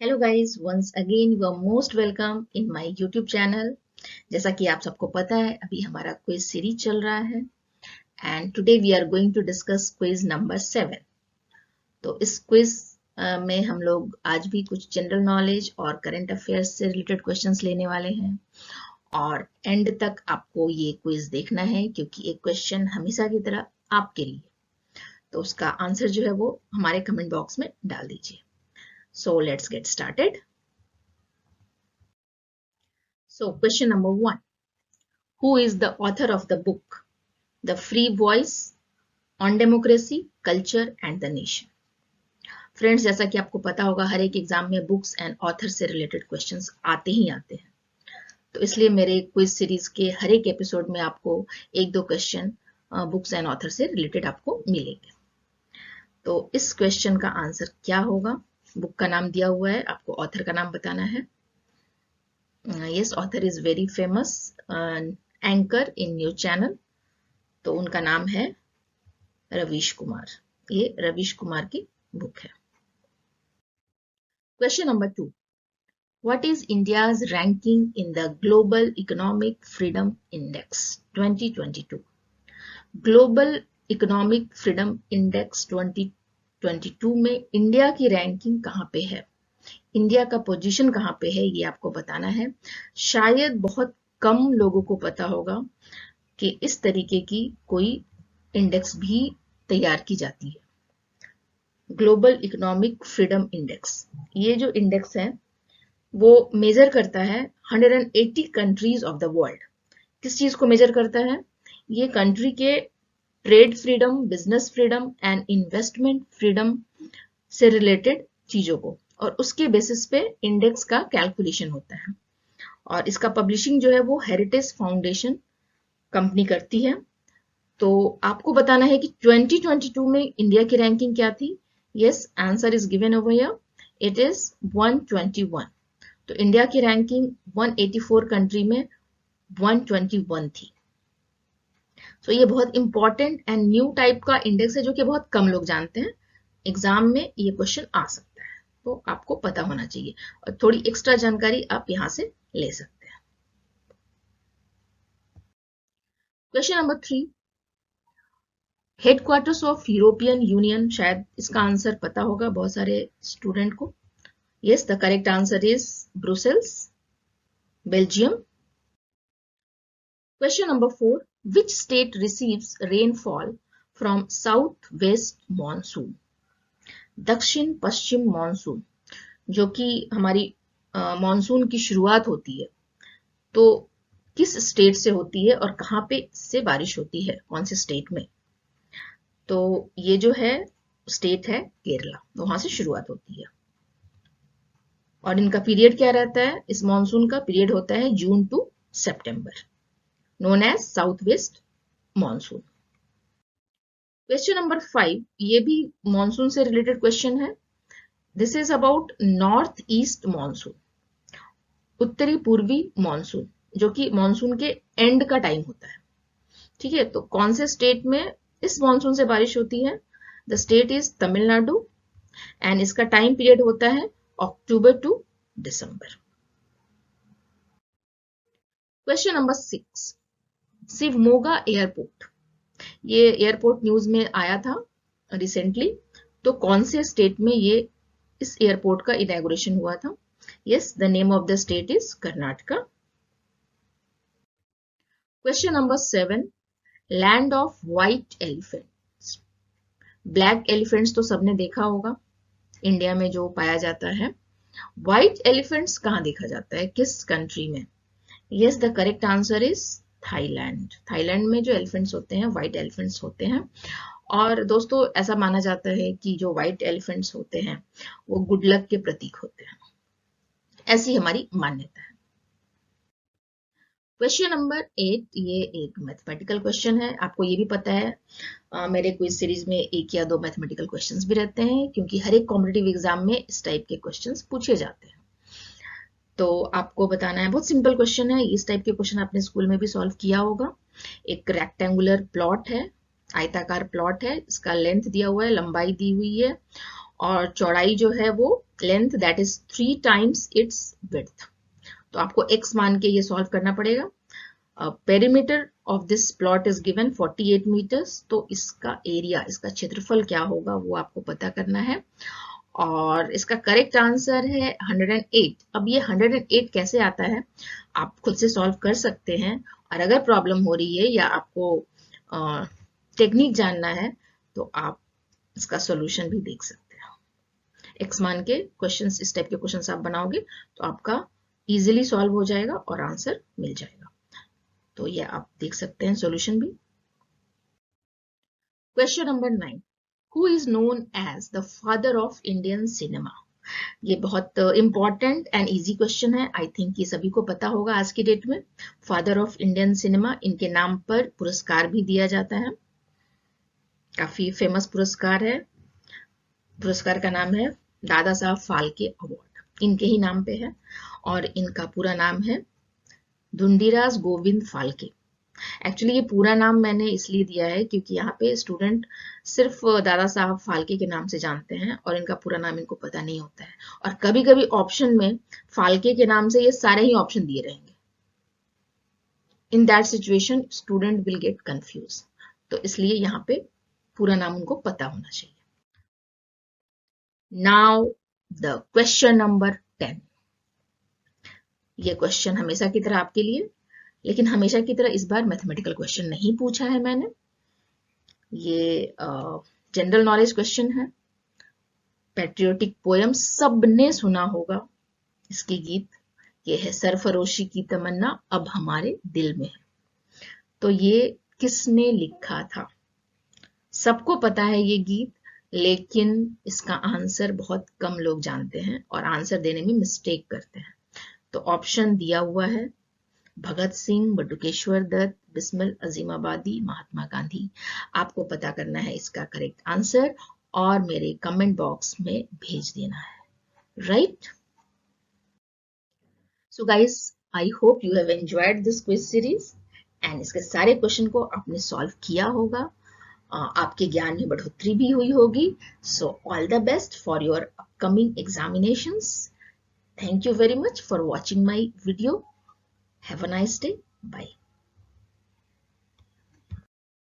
Hello guys, once again you are most welcome in my YouTube channel. जैसा कि आप सबको पता है, अभी हमारा क्विज सीरीज चल रहा है and today we are going to discuss quiz number 7। तो इस क्विज में हम लोग आज भी कुछ जनरल नॉलेज और करंट अफेयर्स से रिलेटेड क्वेश्चंस लेने वाले हैं और एंड तक आपको ये क्विज देखना है क्योंकि एक क्वेश्चन हमेशा की तरह आपके लिए, तो उसका आंसर जो है वो हमारे कमेंट बॉक्स में डाल दीजिए। So let's get started. So question number 1. Who is the author of the book The Free Voice on Democracy, Culture and the Nation? Friends, जैसा कि आपको पता होगा, हर एक एग्जाम में बुक्स एंड ऑथर से रिलेटेड क्वेश्चंस आते ही आते हैं, तो इसलिए मेरे क्विज सीरीज के हर एक एपिसोड में आपको एक दो क्वेश्चन बुक्स एंड ऑथर से रिलेटेड आपको मिलेंगे। तो इस क्वेश्चन का आंसर क्या होगा? बुक का नाम दिया हुआ है, आपको ऑथर का नाम बताना है। Yes, author is very famous anchor in news channel, तो उनका नाम है रवीश कुमार। ये रवीश कुमार की बुक है। Question number 2. What is India's ranking in the Global Economic Freedom Index 2022? Global economic freedom index 2022 में इंडिया की रैंकिंग कहाँ पे है, इंडिया का पोजीशन कहाँ पे है, ये आपको बताना है। शायद बहुत कम लोगों को पता होगा कि इस तरीके की कोई इंडेक्स भी तैयार की जाती है। ग्लोबल इकोनॉमिक फ्रीडम इंडेक्स, ये जो इंडेक्स है वो मेजर करता है 180 कंट्रीज ऑफ द वर्ल्ड। किस चीज को मेजर करता है? ये कंट्री के trade freedom, business freedom and investment freedom से रिलेटेड चीजों को, और उसके बेसिस पे इंडेक्स का कैलकुलेशन होता है। और इसका पब्लिशिंग जो है वो हेरिटेज फाउंडेशन कंपनी करती है। तो आपको बताना है कि 2022 में इंडिया की रैंकिंग क्या थी। Yes, answer is given over here, it is 121। तो इंडिया की रैंकिंग 184 कंट्री में 121 थी। तो ये बहुत इंपॉर्टेंट एंड न्यू टाइप का इंडेक्स है जो कि बहुत कम लोग जानते हैं। एग्जाम में ये क्वेश्चन आ सकता है, तो आपको पता होना चाहिए और थोड़ी एक्स्ट्रा जानकारी आप यहां से ले सकते हैं। Question number 3. Headquarters of European union, शायद इसका आंसर पता होगा बहुत सारे स्टूडेंट को। Yes, the correct answer is Brussels, Belgium. Question number 4. Which state receives rainfall from south-west monsoon? दक्षिण पश्चिम मानसून, जो कि हमारी मानसून की शुरुआत होती है, तो किस स्टेट से होती है और कहां पे से बारिश होती है, कौन से स्टेट में? तो ये जो है स्टेट है केरला, वहां से शुरुआत होती है। और इनका पीरियड क्या रहता है? इस मानसून का पीरियड होता है June to September, known as south west monsoon. Question number 5, ये भी मानसून से रिलेटेड क्वेश्चन है। This is about north east monsoon, उत्तरी पूर्वी मानसून, जो कि मानसून के एंड का टाइम होता है। ठीक है, तो कौन से स्टेट में इस मानसून से बारिश होती है? The state is Tamil Nadu and इसका टाइम पीरियड होता है अक्टूबर to December. Question number 6. Shivamogga airport, ये एयरपोर्ट न्यूज में आया था रिसेंटली, तो कौन से स्टेट में ये इस एयरपोर्ट का इनॉग्रेशन हुआ था? Yes, the name of the state is Karnataka. Question number 7. Land of white elephants, black elephants तो सबने देखा होगा इंडिया में जो पाया जाता है। व्हाइट एलिफेंट्स कहां देखा जाता है, किस कंट्री में? Yes, the correct answer is Thailand. Thailand में जो एलिफेंट्स होते हैं व्हाइट एलिफेंट्स होते हैं। और दोस्तों, ऐसा माना जाता है कि जो व्हाइट एलिफेंट्स होते हैं वो गुड लक के प्रतीक होते हैं, ऐसी हमारी मान्यता है। क्वेश्चन नंबर 8, ये एक मैथमेटिकल क्वेश्चन है। आपको ये भी पता है मेरे क्विज सीरीज में एक या दो मैथमेटिकल क्वेश्चंस भी रहते हैं, क्योंकि हर एक कॉम्पिटिटिव एग्जाम में इस टाइप के क्वेश्चंस पूछे जाते हैं। तो आपको बताना है, बहुत सिंपल क्वेश्चन है। इस टाइप के क्वेश्चन आपने स्कूल में भी सॉल्व किया होगा। एक रेक्टेंगुलर प्लॉट है, आयताकार प्लॉट है, इसका लेंथ दिया हुआ है, लंबाई दी हुई है और चौड़ाई जो है वो length that is 3 times its width. तो आपको x मान के ये सॉल्व करना पड़ेगा। Perimeter of this plot is given 48 metres, तो इसका एरिया, इसका क्षेत्रफल क्या होगा वो आपको पता करना है। और इसका करेक्ट आंसर है 108। अब ये 108 कैसे आता है आप खुद से सॉल्व कर सकते हैं, और अगर प्रॉब्लम हो रही है या आपको टेक्निक जानना है तो आप इसका सॉल्यूशन भी देख सकते हैं। एक्स मान के क्वेश्चंस, इस टाइप के क्वेश्चंस आप बनाओगे तो आपका इजीली सॉल्व हो जाएगा और आंसर मिल जाएगा। तो ये आप देख सकते हैं सॉल्यूशन भी। Question number 9, who is known as the father of Indian cinema? ये बहुत इंपॉर्टेंट एंड इजी क्वेश्चन है। आई थिंक ये सभी को पता होगा आज की डेट में। फादर ऑफ इंडियन सिनेमा, इनके नाम पर पुरस्कार भी दिया जाता है, काफी फेमस पुरस्कार है। पुरस्कार का नाम है दादा साहब फाल्के अवार्ड, इनके ही नाम पे है। और इनका पूरा नाम है धुंडीराज गोविंद फाल्के। एक्चुअली ये पूरा नाम मैंने इसलिए दिया है क्योंकि यहाँ पे स्टूडेंट सिर्फ दादा साहब फाल्के के नाम से जानते हैं और इनका पूरा नाम इनको पता नहीं होता है। और कभी कभी ऑप्शन में फाल्के के नाम से ये सारे ही ऑप्शन दिए रहेंगे। In that situation student will get confuse, तो इसलिए यहाँ पे पूरा नाम उनको पता होना चाहिए। Now the question number 10। ये क्वेश्चन हमेशा की तरह आपके लिए, लेकिन हमेशा की तरह इस बार मैथमेटिकल क्वेश्चन नहीं पूछा है मैंने। ये जनरल नॉलेज क्वेश्चन है। पैट्रियोटिक पोयम सबने सुना होगा, इसकी गीत ये है सरफरोशी की तमन्ना अब हमारे दिल में है। तो ये किसने लिखा था? सबको पता है ये गीत, लेकिन इसका आंसर बहुत कम लोग जानते हैं और आंसर देने में मिस्टेक करते हैं। तो ऑप्शन दिया हुआ है भगत सिंह, बटुकेश्वर दत्त, बिस्मिल अजीमाबादी, महात्मा गांधी। आपको पता करना है इसका करेक्ट आंसर और मेरे कमेंट बॉक्स में भेज देना है, right? So guys, I hope you have enjoyed this quiz series and इसके सारे क्वेश्चन को आपने सॉल्व किया होगा। आपके ज्ञान में बढ़ोतरी भी हुई होगी। So all the best for your upcoming examinations. Thank you very much for watching my video. Have a nice day. Bye.